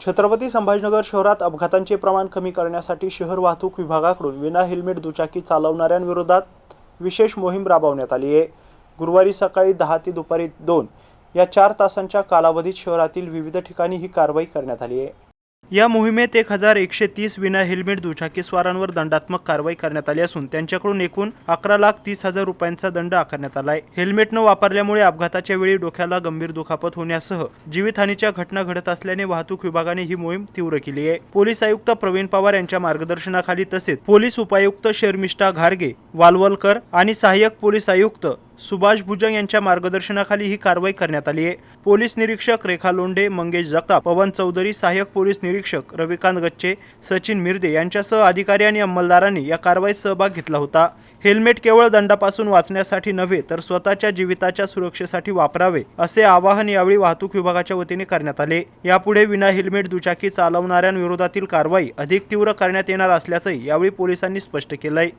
छत्रपती संभाजीनगर शहरात अपघातांचे प्रमाण कमी करण्यासाठी शहर वाहतूक विभागाकडून विना हेल्मेट दुचाकी चालवणाऱ्यांविरोधात विशेष मोहीम राबवण्यात आली आहे। गुरुवारी सकाळी 10 ते दुपारी 2 या 4 तासांच्या कालावधीत शहरातील विविध ठिकाणी ही कारवाई करण्यात आली आहे। या मोहिमेत 1130 विना हेल्मेट दुचाकीस्वारांवर दंडात्मक कारवाई करण्यात आली असून त्यांच्याकडून एकूण 11,30,000 रुपयांचा दंड आकारण्यात आला आहे। हेल्मेट न वापरल्यामुळे अपघाताच्या वेळी डोक्याला गंभीर दुखापत होण्यासह जीवितहानीच्या घटना घडत असल्याने वाहतूक विभागाने ही मोहीम तीव्र केली आहे। पोलीस आयुक्त प्रवीण पवार यांच्या मार्गदर्शनाखाली तसेच पोलीस उपायुक्त शर्मिष्ठा घारगे वालवलकर आणि सहाय्यक पोलीस आयुक्त सुभाष भुजंग यांच्या मार्गदर्शनाखाली ही कारवाई करण्यात आली आहे। पोलीस निरीक्षक रेखा लोंढे, मंगेश जगताप, पवन चौधरी, सहाय्यक पोलीस निरीक्षक रविकांत गच्चे, सचिन मिर्दे यांच्यासह अधिकारी आणि अंमलदारांनी या कारवाईत सहभाग घेतला होता। हेल्मेट केवळ दंडापासून वाचण्यासाठी नव्हे तर स्वतःच्या जीविताच्या सुरक्षेसाठी वापरावे असे आवाहन यावेळी वाहतूक विभागाच्या वतीने करण्यात आले। यापुढे विना हेल्मेट दुचाकी चालवणाऱ्यांविरोधातील कारवाई अधिक तीव्र करण्यात येणार असल्याचंही यावेळी पोलिसांनी स्पष्ट केलंय।